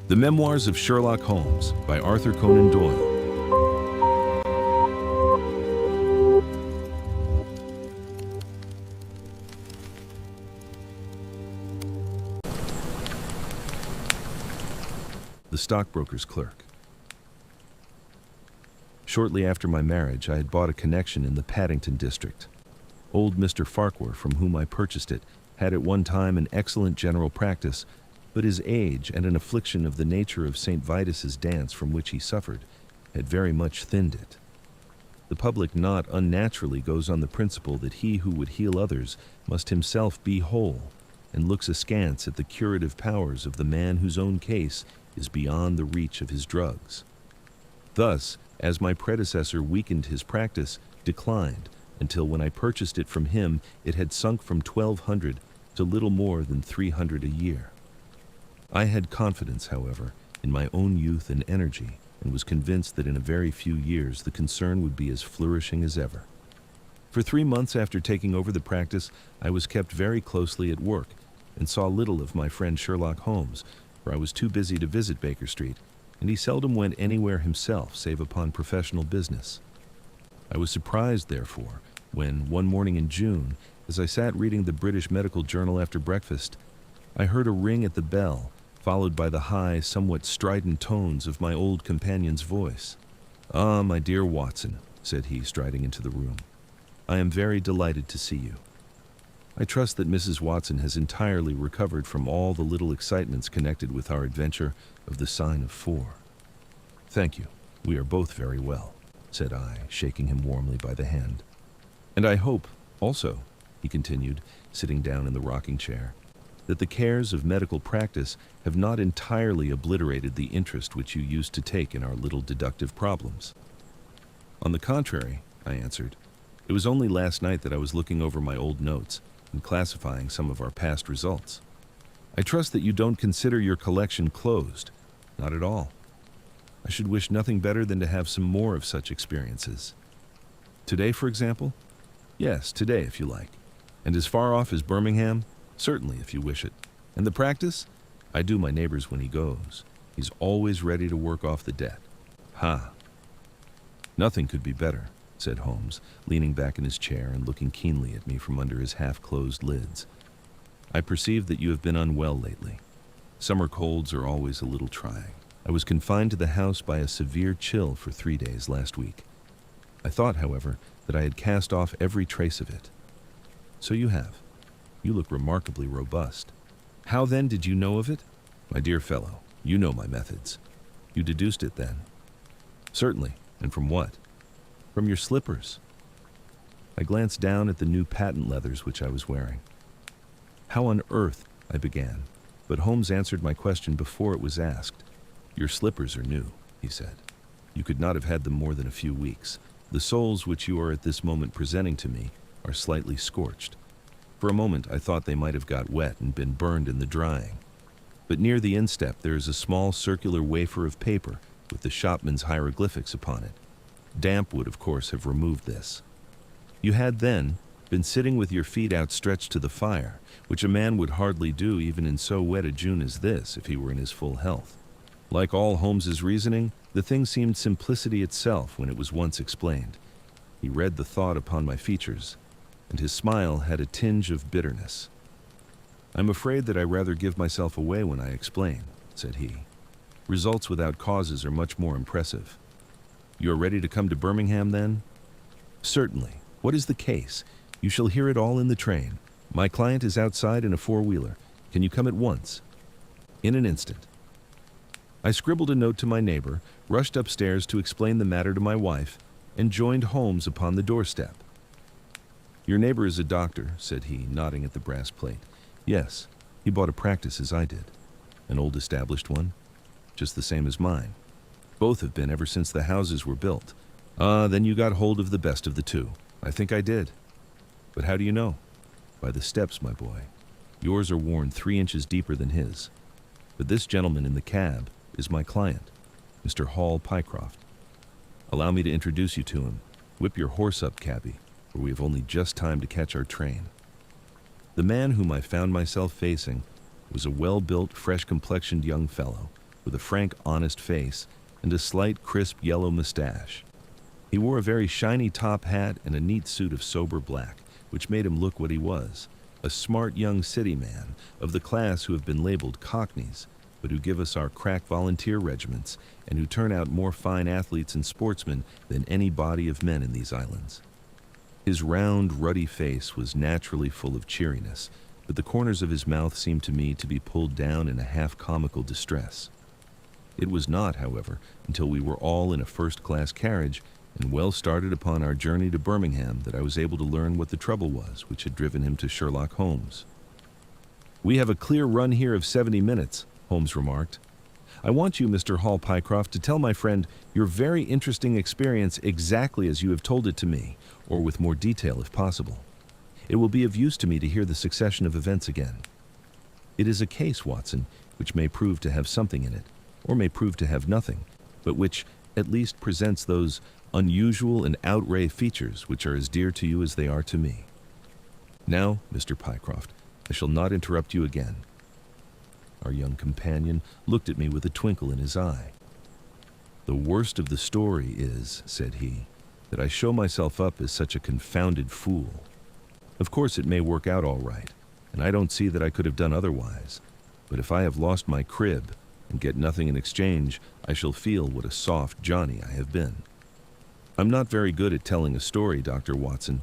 The Memoirs of Sherlock Holmes by Arthur Conan Doyle. The Stockbroker's Clerk. Shortly after my marriage, I had bought a connection in the Paddington district. Old Mr. Farquhar, from whom I purchased it, had at one time an excellent general practice, but his age and an affliction of the nature of St. Vitus's dance from which he suffered had very much thinned it. The public not unnaturally goes on the principle that he who would heal others must himself be whole, and looks askance at the curative powers of the man whose own case is beyond the reach of his drugs. Thus, as my predecessor weakened, his practice declined, until when I purchased it from him, it had sunk from 1,200 to little more than 300 a year. I had confidence, however, in my own youth and energy, and was convinced that in a very few years the concern would be as flourishing as ever. For 3 months after taking over the practice, I was kept very closely at work, and saw little of my friend Sherlock Holmes, for I was too busy to visit Baker Street, and he seldom went anywhere himself save upon professional business. I was surprised, therefore, when, one morning in June, as I sat reading the British Medical Journal after breakfast, I heard a ring at the bell, followed by the high, somewhat strident tones of my old companion's voice. "Ah, my dear Watson," said he, striding into the room, "I am very delighted to see you. I trust that Mrs. Watson has entirely recovered from all the little excitements connected with our adventure of the Sign of 4. "Thank you. We are both very well," said I, shaking him warmly by the hand. "And I hope, also," he continued, sitting down in the rocking chair, "that the cares of medical practice have not entirely obliterated the interest which you used to take in our little deductive problems." "On the contrary," I answered, "it was only last night that I was looking over my old notes and classifying some of our past results. I trust that you don't consider your collection closed. Not at all. I should wish nothing better than to have some more of such experiences. Today, for example? Yes, today, if you like. And as far off as Birmingham? Certainly, if you wish it. And the practice? I do my neighbor's when he goes. He's always ready to work off the debt." "Ha! Nothing could be better," said Holmes, leaning back in his chair and looking keenly at me from under his half-closed lids. "I perceive that you have been unwell lately. Summer colds are always a little trying. I was confined to the house by a severe chill for 3 days last week. I thought, however, that I had cast off every trace of it." "So you have. You look remarkably robust. How then did you know of it?" "My dear fellow, you know my methods." "You deduced it then?" "Certainly. And from what?" "From your slippers." I glanced down at the new patent leathers which I was wearing. "How on earth—" I began, but Holmes answered my question before it was asked. "Your slippers are new," he said. "You could not have had them more than a few weeks. The soles which you are at this moment presenting to me are slightly scorched. For a moment I thought they might have got wet and been burned in the drying. But near the instep there is a small circular wafer of paper with the shopman's hieroglyphics upon it. Damp would, of course, have removed this. You had then been sitting with your feet outstretched to the fire, which a man would hardly do even in so wet a June as this if he were in his full health. Like all Holmes's reasoning, the thing seemed simplicity itself when it was once explained. He read the thought upon my features, and his smile had a tinge of bitterness. "I'm afraid that I rather give myself away when I explain," said he. "Results without causes are much more impressive. You are ready to come to Birmingham, then?" "Certainly. What is the case? You shall hear it all in the train. My client is outside in a four-wheeler. Can you come at once?" "In an instant." I scribbled a note to my neighbor, rushed upstairs to explain the matter to my wife, and joined Holmes upon the doorstep. "Your neighbor is a doctor," said he, nodding at the brass plate. "Yes, he bought a practice as I did." "An old established one?" "Just the same as mine. Both have been ever since the houses were built." "Ah, then you got hold of the best of the two." "I think I did." "But how do you know?" "By the steps, my boy. Yours are worn 3 inches deeper than his. But this gentleman in the cab is my client, Mr. Hall Pycroft. Allow me to introduce you to him. Whip your horse up, cabby, for we have only just time to catch our train." The man whom I found myself facing was a well-built, fresh-complexioned young fellow, with a frank, honest face and a slight, crisp yellow mustache. He wore a very shiny top hat and a neat suit of sober black, which made him look what he was, a smart young city man of the class who have been labeled cockneys, but who give us our crack volunteer regiments and who turn out more fine athletes and sportsmen than any body of men in these islands. His round, ruddy face was naturally full of cheeriness, but the corners of his mouth seemed to me to be pulled down in a half-comical distress. It was not, however, until we were all in a first-class carriage and well started upon our journey to Birmingham that I was able to learn what the trouble was which had driven him to Sherlock Holmes. "We have a clear run here of 70 minutes, Holmes remarked. "I want you, Mr. Hall Pycroft, to tell my friend your very interesting experience exactly as you have told it to me, or with more detail if possible. It will be of use to me to hear the succession of events again. It is a case, Watson, which may prove to have something in it, or may prove to have nothing, but which at least presents those unusual and outre features which are as dear to you as they are to me. Now, Mr. Pycroft, I shall not interrupt you again." Our young companion looked at me with a twinkle in his eye. "The worst of the story is," said he, "that I show myself up as such a confounded fool. Of course it may work out all right, and I don't see that I could have done otherwise, but if I have lost my crib and get nothing in exchange, I shall feel what a soft Johnny I have been. I'm not very good at telling a story, Dr. Watson,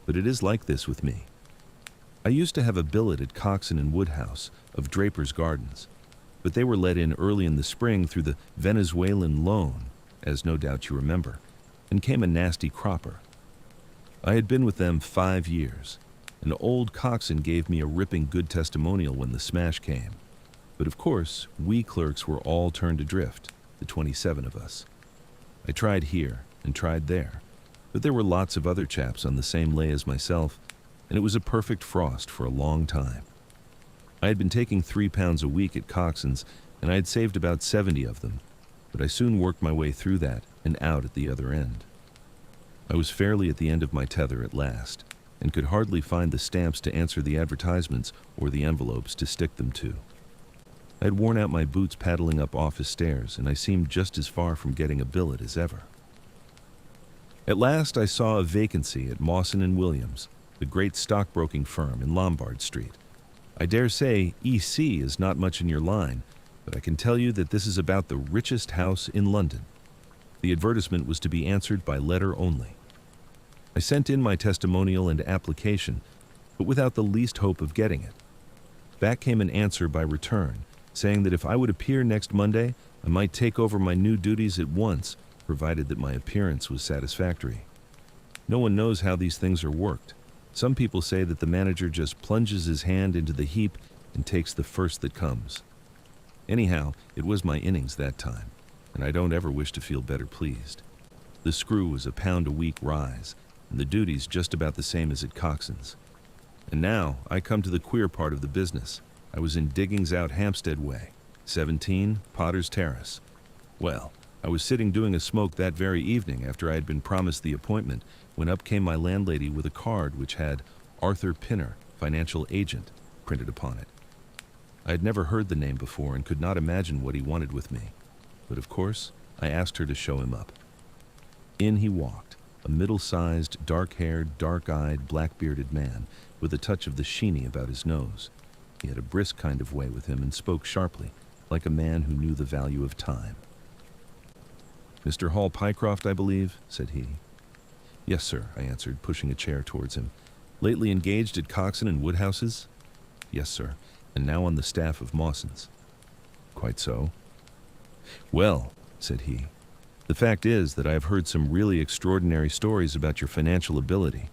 but it is like this with me. I used to have a billet at Coxon and Woodhouse of Draper's Gardens, but they were let in early in the spring through the Venezuelan loan, as no doubt you remember, and came a nasty cropper. I had been with them 5 years, and old Coxon gave me a ripping good testimonial when the smash came. But of course, we clerks were all turned adrift, the 27 of us. I tried here and tried there, but there were lots of other chaps on the same lay as myself, and it was a perfect frost for a long time. I had been taking £3 a week at Coxon's, and I had saved about 70 of them, but I soon worked my way through that and out at the other end. I was fairly at the end of my tether at last, and could hardly find the stamps to answer the advertisements or the envelopes to stick them to. I had worn out my boots paddling up office stairs, and I seemed just as far from getting a billet as ever. At last I saw a vacancy at Mawson and Williams, the great stockbroking firm in Lombard Street. I dare say EC is not much in your line, but I can tell you that this is about the richest house in London. The advertisement was to be answered by letter only. I sent in my testimonial and application, but without the least hope of getting it. Back came an answer by return, saying that if I would appear next Monday, I might take over my new duties at once, provided that my appearance was satisfactory. No one knows how these things are worked. Some people say that the manager just plunges his hand into the heap and takes the first that comes. Anyhow, it was my innings that time, and I don't ever wish to feel better pleased. The screw was £1 a week rise, and the duties just about the same as at Coxon's. And now I come to the queer part of the business. I was in diggings out Hampstead Way, 17 Potter's Terrace. Well, I was sitting doing a smoke that very evening after I had been promised the appointment, when up came my landlady with a card which had Arthur Pinner, financial agent, printed upon it. I had never heard the name before and could not imagine what he wanted with me, but of course I asked her to show him up. In he walked, a middle-sized, dark-haired, dark-eyed, black-bearded man with a touch of the sheeny about his nose. He had a brisk kind of way with him and spoke sharply, like a man who knew the value of time. "Mr. Hall Pycroft, I believe," said he. "Yes, sir," I answered, pushing a chair towards him. "Lately engaged at Coxon and Woodhouse's?" "Yes, sir, and now on the staff of Mawson's." "Quite so." "Well," said he, "the fact is that I have heard some really extraordinary stories about your financial ability.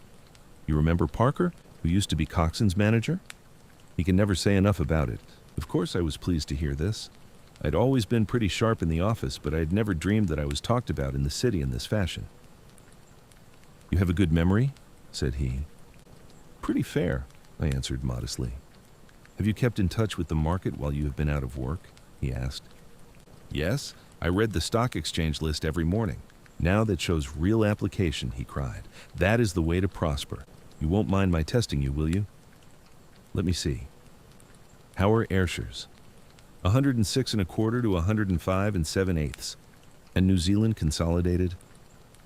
You remember Parker, who used to be Coxon's manager? He can never say enough about it. Of course I was pleased to hear this. I'd always been pretty sharp in the office, but I had never dreamed that I was talked about in the city in this fashion." "You have a good memory?" said he. "Pretty fair," I answered modestly. "Have you kept in touch with the market while you have been out of work?" he asked. "Yes, I read the stock exchange list every morning. Now that shows real application," he cried. "That is the way to prosper. You won't mind my testing you, will you? Let me see. How are Ayrshire's?" 106 and a quarter to 105 and 7/8. And New Zealand Consolidated,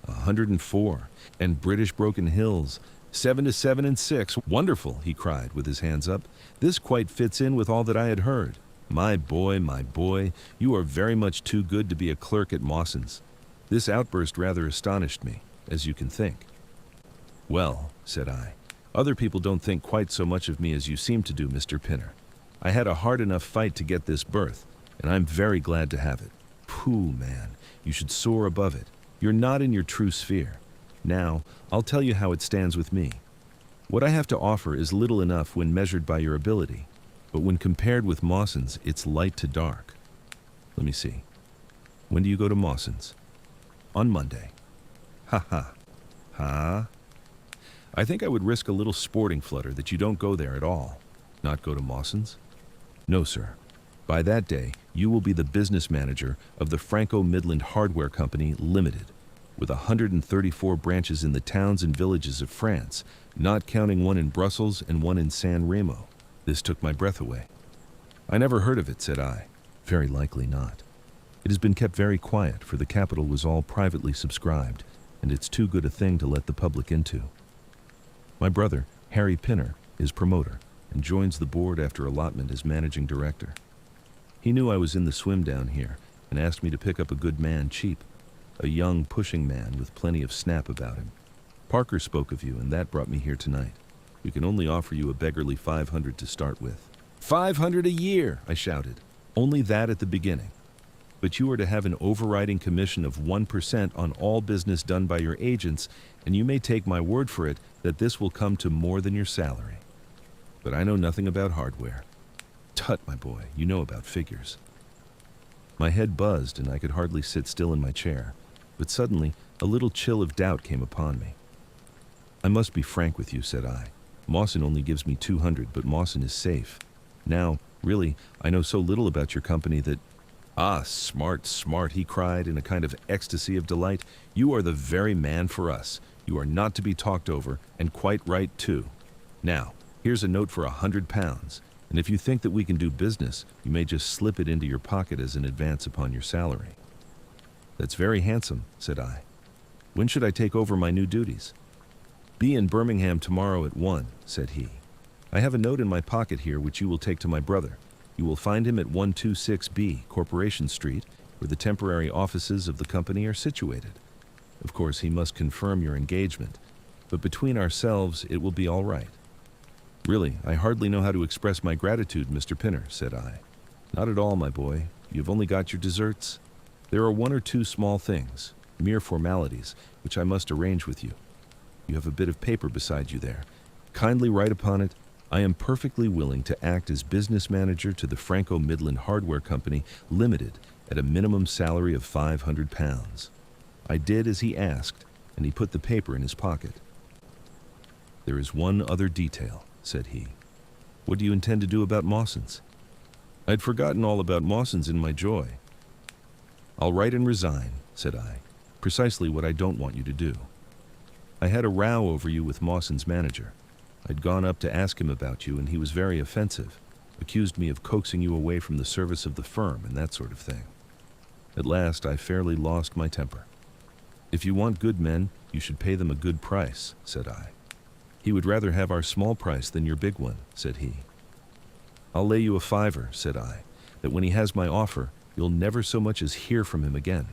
104. And British Broken Hills, 7 to 7 and 6. Wonderful, he cried with his hands up. This quite fits in with all that I had heard. My boy, you are very much too good to be a clerk at Mawson's. This outburst rather astonished me, as you can think. Well, said I, other people don't think quite so much of me as you seem to do, Mr. Pinner. I had a hard enough fight to get this berth, and I'm very glad to have it. Pooh, man, you should soar above it. You're not in your true sphere. Now, I'll tell you how it stands with me. What I have to offer is little enough when measured by your ability, but when compared with Mawson's, it's light to dark. Let me see. When do you go to Mawson's? On Monday. Ha ha. Ha? I think I would risk a little sporting flutter that you don't go there at all. Not go to Mawson's? No, sir. By that day, you will be the business manager of the Franco-Midland Hardware Company Limited, with 134 branches in the towns and villages of France, not counting one in Brussels and one in San Remo. This took my breath away. I never heard of it, said I. Very likely not. It has been kept very quiet, for the capital was all privately subscribed, and it's too good a thing to let the public into. My brother, Harry Pinner, is promoter, and joins the board after allotment as managing director. He knew I was in the swim down here, and asked me to pick up a good man cheap, a young, pushing man with plenty of snap about him. Parker spoke of you, and that brought me here tonight. We can only offer you a beggarly 500 to start with. 500 a year, I shouted. Only that at the beginning. But you are to have an overriding commission of 1% on all business done by your agents, and you may take my word for it that this will come to more than your salary. But I know nothing about hardware. Tut, my boy, you know about figures. My head buzzed, and I could hardly sit still in my chair, but suddenly a little chill of doubt came upon me. I must be frank with you, said I. Mawson only gives me 200, but Mawson is safe. Now, really, I know so little about your company that... Ah, smart, he cried in a kind of ecstasy of delight. You are the very man for us. You are not to be talked over, and quite right, too. Now, here's a note for £100, and if you think that we can do business, you may just slip it into your pocket as an advance upon your salary. That's very handsome, said I. When should I take over my new duties? Be in Birmingham tomorrow at 1, said he. I have a note in my pocket here which you will take to my brother. You will find him at 126B, Corporation Street, where the temporary offices of the company are situated. Of course, he must confirm your engagement, but between ourselves, it will be all right. Really, I hardly know how to express my gratitude, Mr. Pinner, said I. Not at all, my boy. You've only got your desserts. There are one or two small things, mere formalities, which I must arrange with you. You have a bit of paper beside you there. Kindly write upon it, I am perfectly willing to act as business manager to the Franco-Midland Hardware Company Limited at a minimum salary of £500. I did as he asked, and he put the paper in his pocket. There is one other detail, said he. What do you intend to do about Mawson's? I'd forgotten all about Mawson's in my joy. I'll write and resign, said I. Precisely what I don't want you to do. I had a row over you with Mawson's manager. I'd gone up to ask him about you, and he was very offensive, accused me of coaxing you away from the service of the firm and that sort of thing. At last, I fairly lost my temper. If you want good men, you should pay them a good price, said I. He would rather have our small price than your big one, said he. I'll lay you a fiver, said I, that when he has my offer, you'll never so much as hear from him again.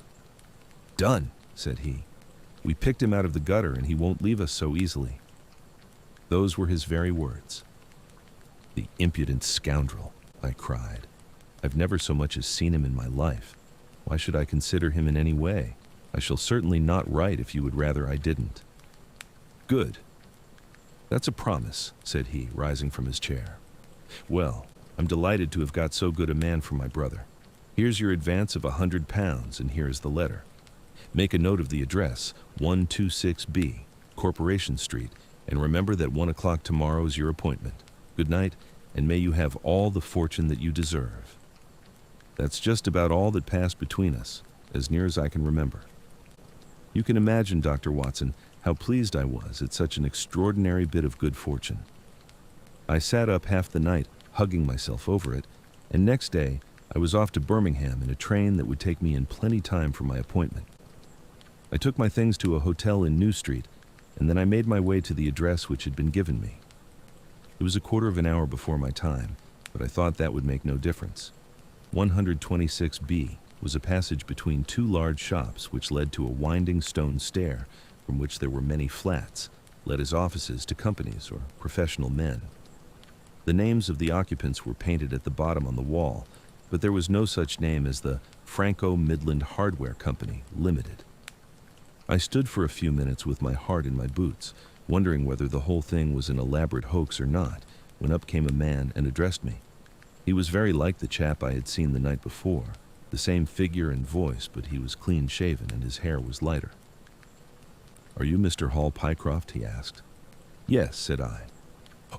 Done, said he. We picked him out of the gutter, and he won't leave us so easily. Those were his very words. The impudent scoundrel, I cried. I've never so much as seen him in my life. Why should I consider him in any way? I shall certainly not write if you would rather I didn't. Good. That's a promise, said he, rising from his chair. Well, I'm delighted to have got so good a man for my brother. Here's your advance of £100, and here is the letter. Make a note of the address, 126B, Corporation Street, and remember that 1 o'clock tomorrow is your appointment. Good night, and may you have all the fortune that you deserve. That's just about all that passed between us, as near as I can remember. You can imagine, Dr. Watson, how pleased I was at such an extraordinary bit of good fortune. I sat up half the night, hugging myself over it, and next day I was off to Birmingham in a train that would take me in plenty time for my appointment. I took my things to a hotel in New Street, and then I made my way to the address which had been given me. It was a quarter of an hour before my time, but I thought that would make no difference. 126B was a passage between two large shops which led to a winding stone stair from which there were many flats, led as offices to companies or professional men. The names of the occupants were painted at the bottom on the wall, but there was no such name as the Franco Midland Hardware Company, Limited. I stood for a few minutes with my heart in my boots, wondering whether the whole thing was an elaborate hoax or not, when up came a man and addressed me. He was very like the chap I had seen the night before, the same figure and voice, but he was clean-shaven and his hair was lighter. "Are you Mr. Hall Pycroft?" he asked. "Yes," said I.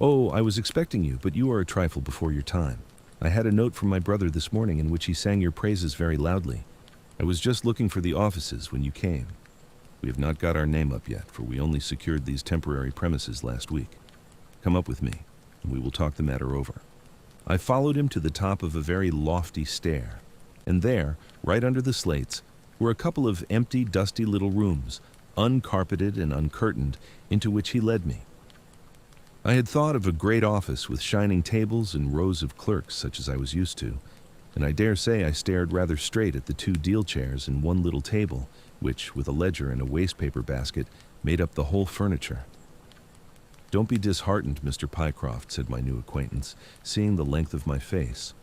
"Oh, I was expecting you, but you are a trifle before your time. I had a note from my brother this morning in which he sang your praises very loudly. I was just looking for the offices when you came. We have not got our name up yet, for we only secured these temporary premises last week. Come up with me, and we will talk the matter over." I followed him to the top of a very lofty stair, and there, right under the slates, were a couple of empty, dusty little rooms, uncarpeted and uncurtained, into which he led me. I had thought of a great office with shining tables and rows of clerks such as I was used to, and I dare say I stared rather straight at the two deal chairs and one little table, which, with a ledger and a wastepaper basket, made up the whole furniture. "Don't be disheartened, Mr. Pycroft," said my new acquaintance, seeing the length of my face.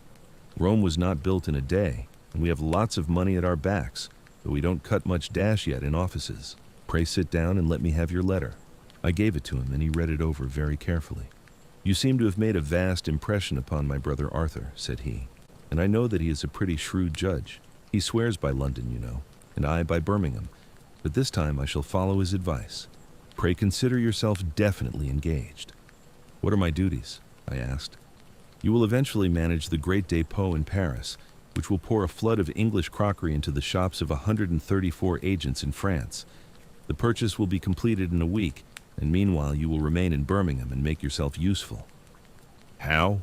"Rome was not built in a day, and we have lots of money at our backs, but we don't cut much dash yet in offices. Pray sit down and let me have your letter." I gave it to him, and he read it over very carefully. "You seem to have made a vast impression upon my brother Arthur," said he, "and I know that he is a pretty shrewd judge. He swears by London, you know, and I by Birmingham, but this time I shall follow his advice. Pray consider yourself definitely engaged." "What are my duties?" I asked. "You will eventually manage the great depot in Paris, which will pour a flood of English crockery into the shops of 134 agents in France. The purchase will be completed in a week, and meanwhile you will remain in Birmingham and make yourself useful." "How?"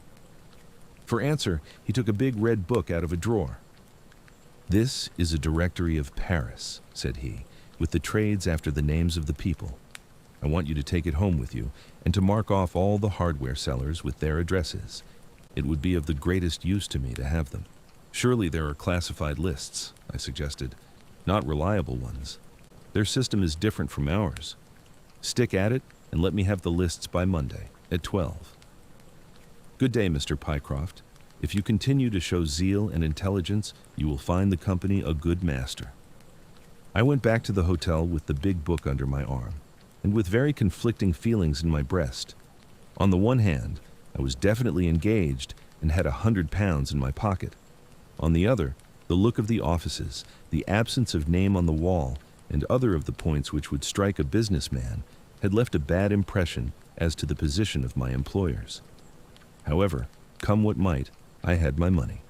For answer, he took a big red book out of a drawer. "This is a directory of Paris," said he, "with the trades after the names of the people. I want you to take it home with you, and to mark off all the hardware sellers with their addresses. It would be of the greatest use to me to have them." "Surely there are classified lists," I suggested. "Not reliable ones. Their system is different from ours. Stick at it, and let me have the lists by Monday, at 12. "Good day, Mr. Pycroft. If you continue to show zeal and intelligence, you will find the company a good master." I went back to the hotel with the big book under my arm, and with very conflicting feelings in my breast. On the one hand, I was definitely engaged and had £100 in my pocket. On the other, the look of the offices, the absence of name on the wall, and other of the points which would strike a businessman had left a bad impression as to the position of my employers. However, come what might, I had my money,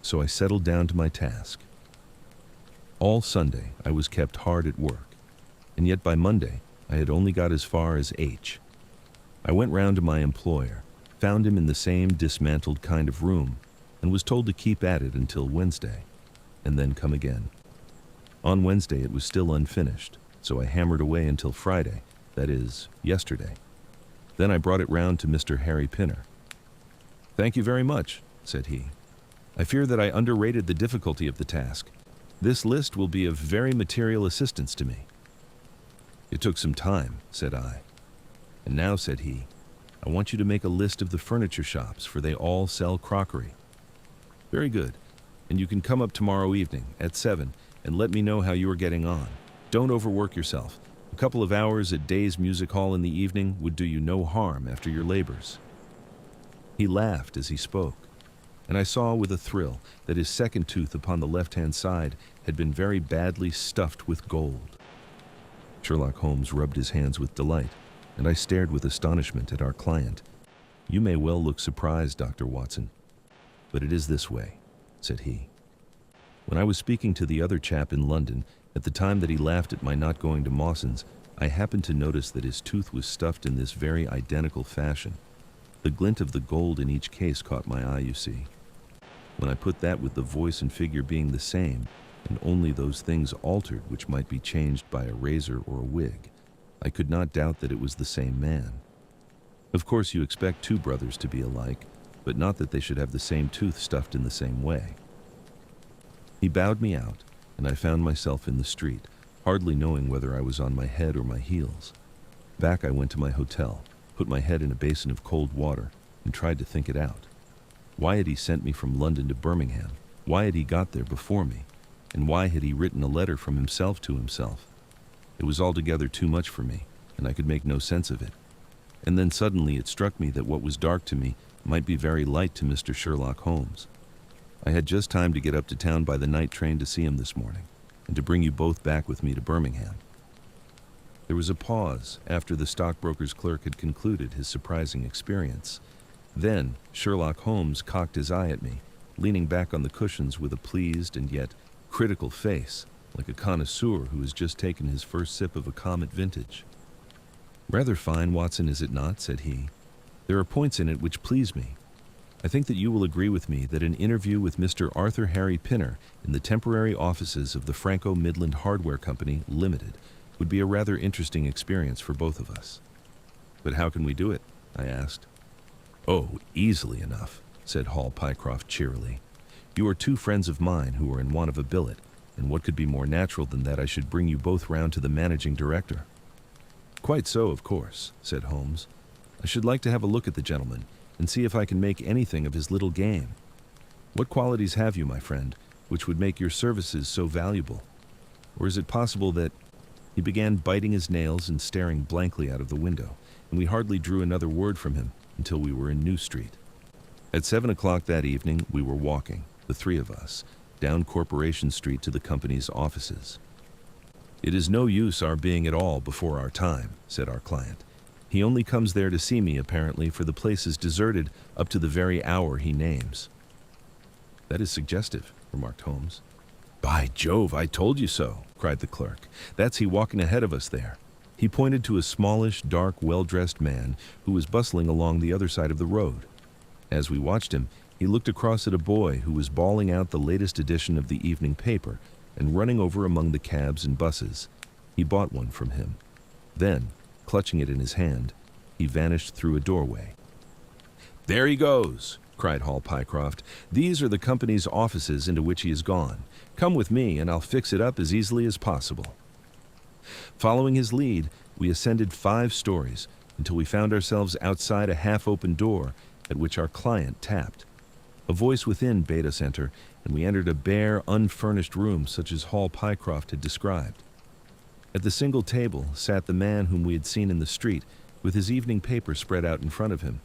so I settled down to my task. All Sunday I was kept hard at work, and yet by Monday I had only got as far as H. I went round to my employer, found him in the same dismantled kind of room, and was told to keep at it until Wednesday, and then come again. On Wednesday it was still unfinished, so I hammered away until Friday, that is, yesterday. Then I brought it round to Mr. Harry Pinner. "Thank you very much," said he. "I fear that I underrated the difficulty of the task. This list will be of very material assistance to me." "It took some time," said I. "And now," said he, "I want you to make a list of the furniture shops, for they all sell crockery." "Very good, and you can come up tomorrow evening, at 7, and let me know how you are getting on. Don't overwork yourself. A couple of hours at Day's Music Hall in the evening would do you no harm after your labors." He laughed as he spoke, and I saw with a thrill that his second tooth upon the left-hand side had been very badly stuffed with gold. Sherlock Holmes rubbed his hands with delight, and I stared with astonishment at our client. "You may well look surprised, Dr. Watson, but it is this way," said he. "When I was speaking to the other chap in London, at the time that he laughed at my not going to Mawson's, I happened to notice that his tooth was stuffed in this very identical fashion. The glint of the gold in each case caught my eye, you see. When I put that with the voice and figure being the same, and only those things altered which might be changed by a razor or a wig, I could not doubt that it was the same man. Of course, you expect two brothers to be alike, but not that they should have the same tooth stuffed in the same way. He bowed me out, and I found myself in the street, hardly knowing whether I was on my head or my heels. Back I went to my hotel, put my head in a basin of cold water, and tried to think it out. Why had he sent me from London to Birmingham? Why had he got there before me? And why had he written a letter from himself to himself? It was altogether too much for me, and I could make no sense of it. And then suddenly it struck me that what was dark to me might be very light to Mr. Sherlock Holmes. I had just time to get up to town by the night train to see him this morning, and to bring you both back with me to Birmingham. There was a pause after the stockbroker's clerk had concluded his surprising experience. Then Sherlock Holmes cocked his eye at me, leaning back on the cushions with a pleased and yet critical face, like a connoisseur who has just taken his first sip of a Comet vintage. "Rather fine, Watson, is it not?" said he. "There are points in it which please me. I think that you will agree with me that an interview with Mr. Arthur Harry Pinner in the temporary offices of the Franco Midland Hardware Company, Limited, would be a rather interesting experience for both of us." "But how can we do it?" I asked. "Oh, easily enough," said Hall Pycroft cheerily. "You are two friends of mine who are in want of a billet, and what could be more natural than that I should bring you both round to the managing director?" "Quite so, of course," said Holmes. "I should like to have a look at the gentleman, and see if I can make anything of his little game. What qualities have you, my friend, which would make your services so valuable? Or is it possible that—" He began biting his nails and staring blankly out of the window, and we hardly drew another word from him until we were in New Street. At 7 o'clock that evening, we were walking, the three of us, down Corporation Street to the company's offices. "It is no use our being at all before our time," said our client. "He only comes there to see me, apparently, for the place is deserted up to the very hour he names." "That is suggestive," remarked Holmes. "By Jove, I told you so," cried the clerk. "That's he walking ahead of us there." He pointed to a smallish, dark, well-dressed man who was bustling along the other side of the road. As we watched him, he looked across at a boy who was bawling out the latest edition of the evening paper and running over among the cabs and buses. He bought one from him. Then, clutching it in his hand, he vanished through a doorway. "There he goes!" cried Hall Pycroft. "These are the company's offices into which he has gone. Come with me, and I'll fix it up as easily as possible." Following his lead, we ascended 5 stories until we found ourselves outside a half-open door at which our client tapped. A voice within bade us enter, and we entered a bare, unfurnished room such as Hall Pycroft had described. At the single table sat the man whom we had seen in the street, with his evening paper spread out in front of him,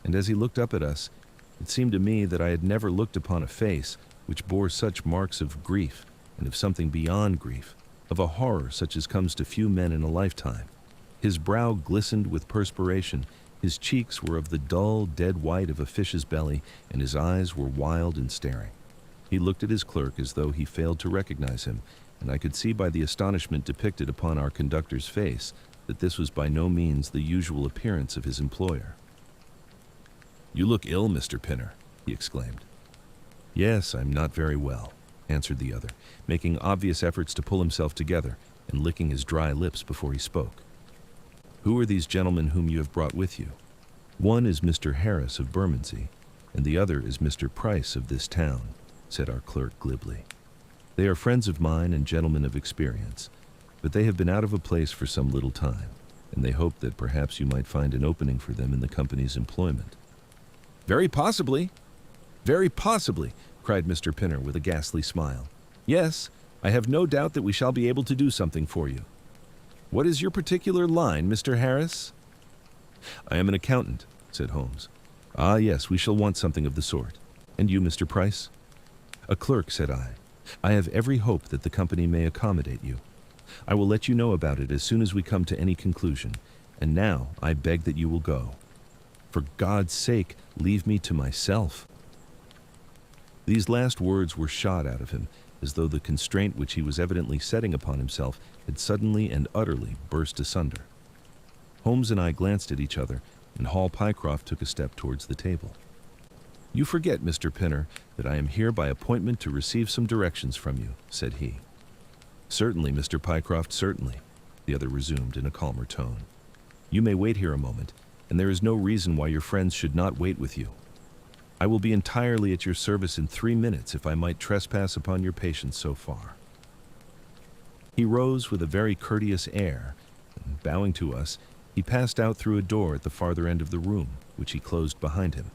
and as he looked up at us, it seemed to me that I had never looked upon a face which bore such marks of grief, and of something beyond grief, of a horror such as comes to few men in a lifetime. His brow glistened with perspiration, his cheeks were of the dull, dead white of a fish's belly, and his eyes were wild and staring. He looked at his clerk as though he failed to recognize him, and I could see by the astonishment depicted upon our conductor's face that this was by no means the usual appearance of his employer. "You look ill, Mr. Pinner," he exclaimed. "Yes, I'm not very well," answered the other, making obvious efforts to pull himself together and licking his dry lips before he spoke. "Who are these gentlemen whom you have brought with you?" "One is Mr. Harris of Bermondsey, and the other is Mr. Price of this town," said our clerk glibly. "They are friends of mine and gentlemen of experience, but they have been out of a place for some little time, and they hope that perhaps you might find an opening for them in the company's employment." "Very possibly, cried Mr. Pinner with a ghastly smile. "Yes, I have no doubt that we shall be able to do something for you. What is your particular line, Mr. Harris?" "I am an accountant," said Holmes. "Ah, yes, we shall want something of the sort. And you, Mr. Price?" "A clerk," said I. "I have every hope that the company may accommodate you. I will let you know about it as soon as we come to any conclusion, and now I beg that you will go. For God's sake, leave me to myself." These last words were shot out of him, as though the constraint which he was evidently setting upon himself had suddenly and utterly burst asunder. Holmes and I glanced at each other, and Hall Pycroft took a step towards the table. "You forget, Mr. Pinner, that I am here by appointment to receive some directions from you," said he. "Certainly, Mr. Pycroft, certainly," the other resumed in a calmer tone. "You may wait here a moment, and there is no reason why your friends should not wait with you. I will be entirely at your service in 3 minutes if I might trespass upon your patience so far." He rose with a very courteous air, and bowing to us, he passed out through a door at the farther end of the room, which he closed behind him.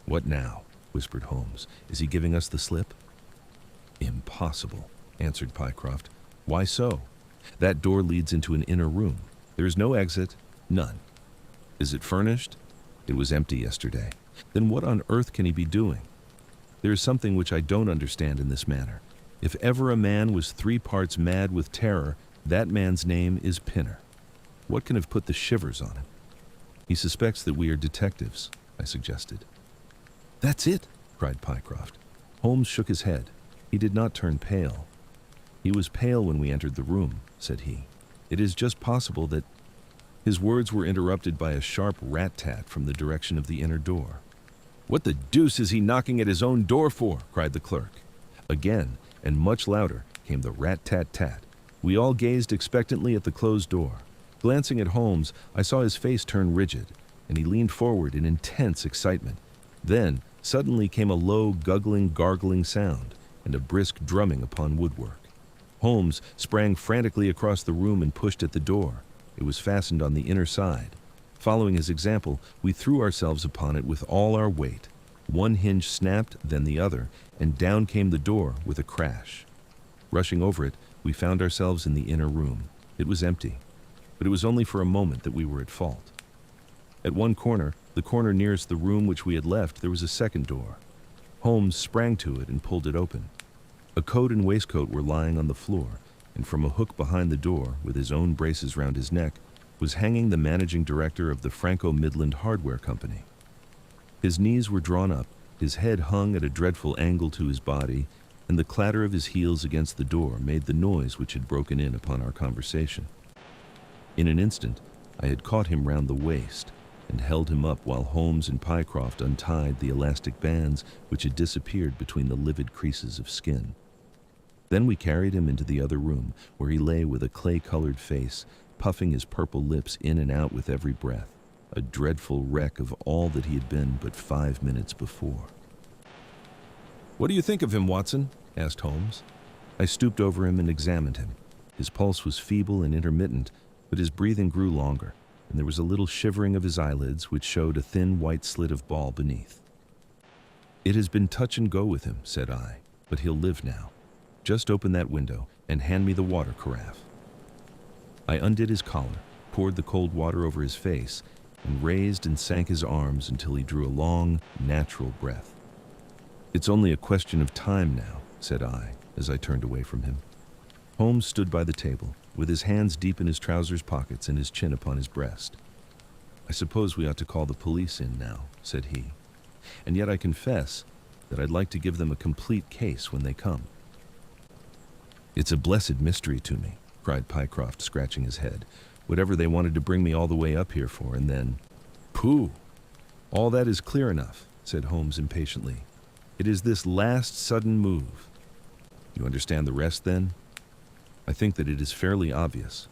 "What now?" whispered Holmes. "Is he giving us the slip?" "Impossible," answered Pycroft. "Why so? That door leads into an inner room. There is no exit, none. Is it furnished? It was empty yesterday. Then what on earth can he be doing? There is something which I don't understand in this matter. If ever a man was 3 parts mad with terror, that man's name is Pinner. What can have put the shivers on him?" "He suspects that we are detectives," I suggested. "That's it," cried Pycroft. Holmes shook his head. He did not turn pale. "He was pale when we entered the room," said he. "It is just possible that—" His words were interrupted by a sharp rat-tat from the direction of the inner door. "What the deuce is he knocking at his own door for?" cried the clerk. Again, and much louder, came the rat-tat-tat. We all gazed expectantly at the closed door. Glancing at Holmes, I saw his face turn rigid, and he leaned forward in intense excitement. Then, suddenly came a low, guggling, gargling sound, and a brisk drumming upon woodwork. Holmes sprang frantically across the room and pushed at the door. It was fastened on the inner side. Following his example, we threw ourselves upon it with all our weight. One hinge snapped, then the other, and down came the door with a crash. Rushing over it, we found ourselves in the inner room. It was empty, but it was only for a moment that we were at fault. At one corner, the corner nearest the room which we had left, there was a second door. Holmes sprang to it and pulled it open. A coat and waistcoat were lying on the floor, and from a hook behind the door, with his own braces round his neck, was hanging the managing director of the Franco-Midland Hardware Company. His knees were drawn up, his head hung at a dreadful angle to his body, and the clatter of his heels against the door made the noise which had broken in upon our conversation. In an instant, I had caught him round the waist, and held him up while Holmes and Pycroft untied the elastic bands which had disappeared between the livid creases of skin. Then we carried him into the other room, where he lay with a clay-colored face, puffing his purple lips in and out with every breath, a dreadful wreck of all that he had been but 5 minutes before. "What do you think of him, Watson?" asked Holmes. I stooped over him and examined him. His pulse was feeble and intermittent, but his breathing grew longer, and there was a little shivering of his eyelids which showed a thin white slit of ball beneath. "It has been touch and go with him," said I, "but he'll live now. Just open that window and hand me the water carafe." I undid his collar, poured the cold water over his face, and raised and sank his arms until he drew a long, natural breath. "It's only a question of time now," said I, as I turned away from him. Holmes stood by the table, with his hands deep in his trousers pockets and his chin upon his breast. "I suppose we ought to call the police in now," said he. "And yet I confess that I'd like to give them a complete case when they come." "It's a blessed mystery to me," cried Pycroft, scratching his head. "Whatever they wanted to bring me all the way up here for, and then—" "Pooh! All that is clear enough," said Holmes impatiently. "It is this last sudden move. You understand the rest, then? I think that it is fairly obvious.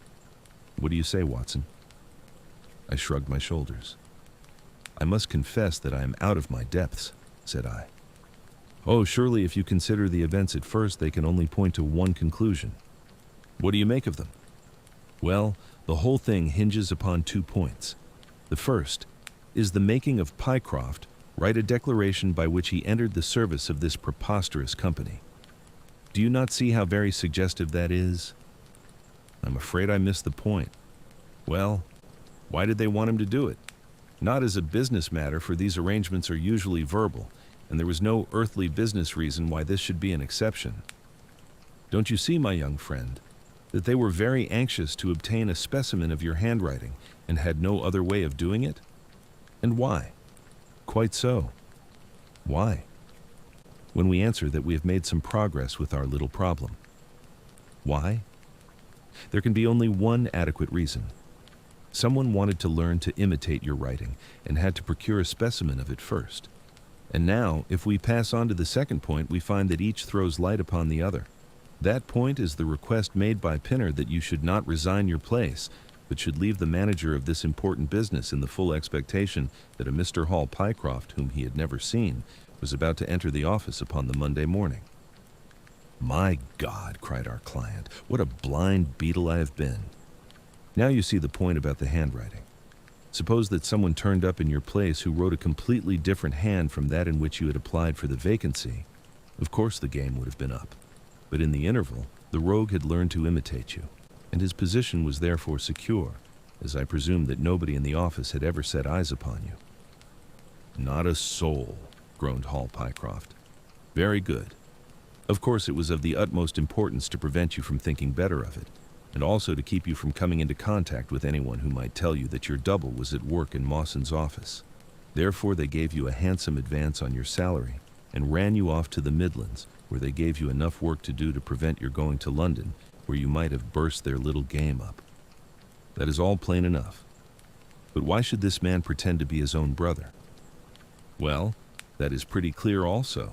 What do you say, Watson?" I shrugged my shoulders. "I must confess that I am out of my depths," said I. "Oh, surely if you consider the events at first, they can only point to one conclusion. What do you make of them?" "Well, the whole thing hinges upon 2 points. The first is the making of Pycroft write a declaration by which he entered the service of this preposterous company. Do you not see how very suggestive that is?" "I'm afraid I missed the point." "Well, why did they want him to do it? Not as a business matter, for these arrangements are usually verbal, and there was no earthly business reason why this should be an exception. Don't you see, my young friend, that they were very anxious to obtain a specimen of your handwriting and had no other way of doing it? And why? Quite so. Why? When we answer that we have made some progress with our little problem. Why? There can be only one adequate reason. Someone wanted to learn to imitate your writing and had to procure a specimen of it first. And now, if we pass on to the second point, we find that each throws light upon the other. That point is the request made by Pinner that you should not resign your place, but should leave the manager of this important business in the full expectation that a Mr. Hall Pycroft, whom he had never seen, was about to enter the office upon the Monday morning. "My God," cried our client, "what a blind beetle I have been." Now you see the point about the handwriting. Suppose that someone turned up in your place who wrote a completely different hand from that in which you had applied for the vacancy. Of course the game would have been up. But in the interval, the rogue had learned to imitate you, and his position was therefore secure, as I presume that nobody in the office had ever set eyes upon you. "Not a soul," groaned Hall Pycroft. "Very good. Of course it was of the utmost importance to prevent you from thinking better of it, and also to keep you from coming into contact with anyone who might tell you that your double was at work in Mawson's office. Therefore they gave you a handsome advance on your salary, and ran you off to the Midlands, where they gave you enough work to do to prevent your going to London, where you might have burst their little game up. That is all plain enough. But why should this man pretend to be his own brother? Well, that is pretty clear also.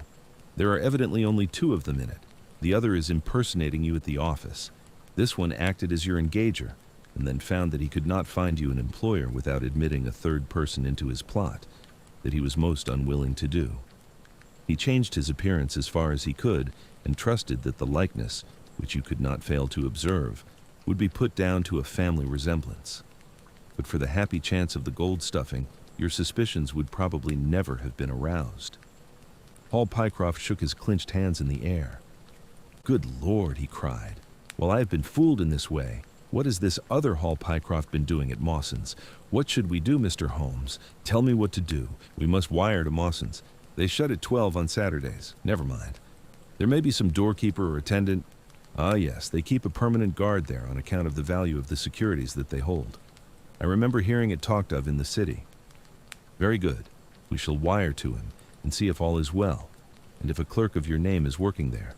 There are evidently only two of them in it. The other is impersonating you at the office. This one acted as your engager, and then found that he could not find you an employer without admitting a third person into his plot, that he was most unwilling to do. He changed his appearance as far as he could, and trusted that the likeness, which you could not fail to observe, would be put down to a family resemblance. But for the happy chance of the gold stuffing, your suspicions would probably never have been aroused." Hall Pycroft shook his clenched hands in the air. "Good Lord," he cried. "While I have been fooled in this way, what has this other Hall Pycroft been doing at Mawson's? What should we do, Mr. Holmes? Tell me what to do. We must wire to Mawson's. They shut at 12 on Saturdays. Never mind. There may be some doorkeeper or attendant. Ah, yes, they keep a permanent guard there on account of the value of the securities that they hold. I remember hearing it talked of in the city. Very good. We shall wire to him and see if all is well, and if a clerk of your name is working there.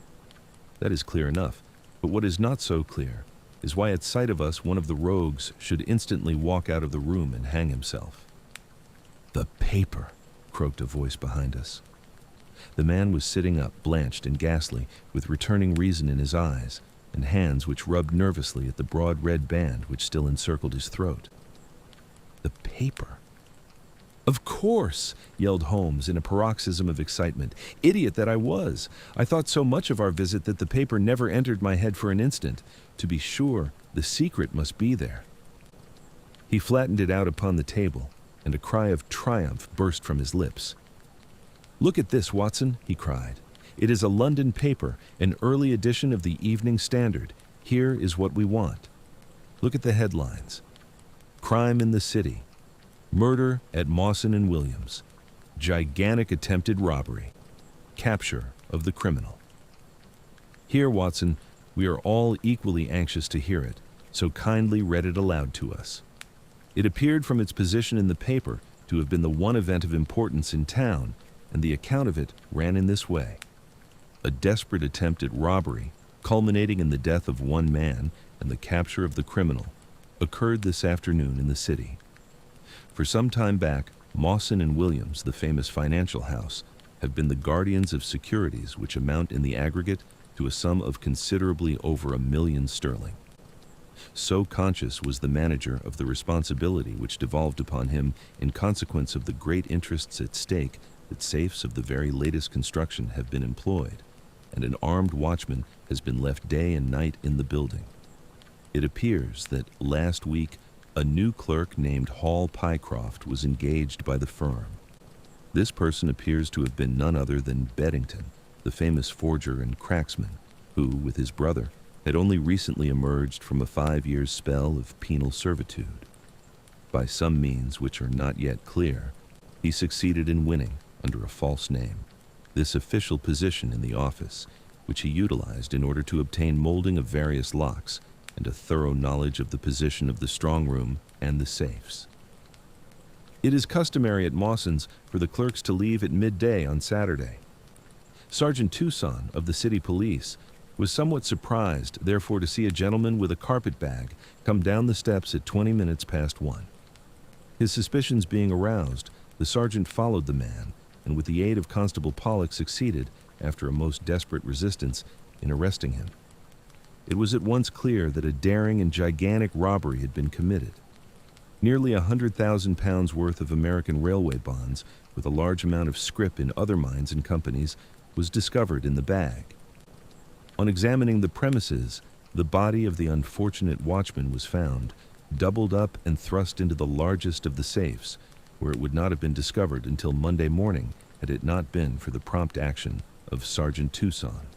That is clear enough, but what is not so clear is why at sight of us one of the rogues should instantly walk out of the room and hang himself." "The paper," croaked a voice behind us. The man was sitting up, blanched and ghastly, with returning reason in his eyes, and hands which rubbed nervously at the broad red band which still encircled his throat. "The paper." "Of course," yelled Holmes in a paroxysm of excitement. "Idiot that I was! I thought so much of our visit that the paper never entered my head for an instant. To be sure, the secret must be there." He flattened it out upon the table, and a cry of triumph burst from his lips. "Look at this, Watson," he cried. "It is a London paper, an early edition of the Evening Standard. Here is what we want. Look at the headlines. Crime in the City. Murder at Mawson and Williams. Gigantic attempted robbery. Capture of the criminal." Here, Watson, we are all equally anxious to hear it, so kindly read it aloud to us. It appeared from its position in the paper to have been the one event of importance in town, and the account of it ran in this way. A desperate attempt at robbery, culminating in the death of one man and the capture of the criminal, occurred this afternoon in the city. For some time back, Mawson and Williams, the famous financial house, have been the guardians of securities which amount in the aggregate to a sum of considerably over £1 million sterling. So conscious was the manager of the responsibility which devolved upon him in consequence of the great interests at stake that safes of the very latest construction have been employed, and an armed watchman has been left day and night in the building. It appears that last week a new clerk named Hall Pycroft was engaged by the firm. This person appears to have been none other than Beddington, the famous forger and cracksman, who, with his brother, had only recently emerged from a 5-year spell of penal servitude. By some means which are not yet clear, he succeeded in winning, under a false name, this official position in the office, which he utilized in order to obtain molding of various locks and a thorough knowledge of the position of the strong room and the safes. It is customary at Mawson's for the clerks to leave at midday on Saturday. Sergeant Tucson of the city police was somewhat surprised, therefore, to see a gentleman with a carpet bag come down the steps at 20 minutes past 1. His suspicions being aroused, the sergeant followed the man and with the aid of Constable Pollock succeeded, after a most desperate resistance, in arresting him. It was at once clear that a daring and gigantic robbery had been committed. Nearly £100,000 worth of American railway bonds, with a large amount of scrip in other mines and companies, was discovered in the bag. On examining the premises, the body of the unfortunate watchman was found, doubled up and thrust into the largest of the safes, where it would not have been discovered until Monday morning had it not been for the prompt action of Sergeant Tucson.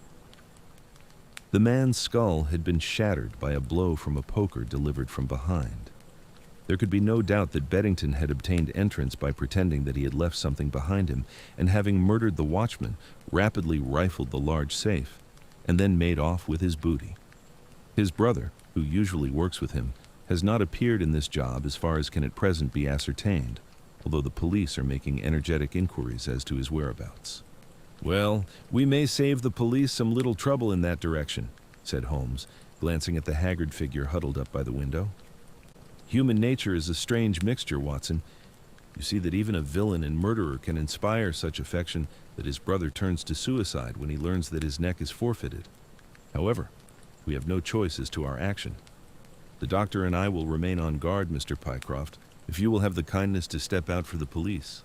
The man's skull had been shattered by a blow from a poker delivered from behind. There could be no doubt that Beddington had obtained entrance by pretending that he had left something behind him, and having murdered the watchman, rapidly rifled the large safe, and then made off with his booty. His brother, who usually works with him, has not appeared in this job as far as can at present be ascertained, although the police are making energetic inquiries as to his whereabouts. "Well, we may save the police some little trouble in that direction," said Holmes, glancing at the haggard figure huddled up by the window. "Human nature is a strange mixture, Watson. You see that even a villain and murderer can inspire such affection that his brother turns to suicide when he learns that his neck is forfeited. However, we have no choice as to our action. The doctor and I will remain on guard, Mr. Pycroft, if you will have the kindness to step out for the police."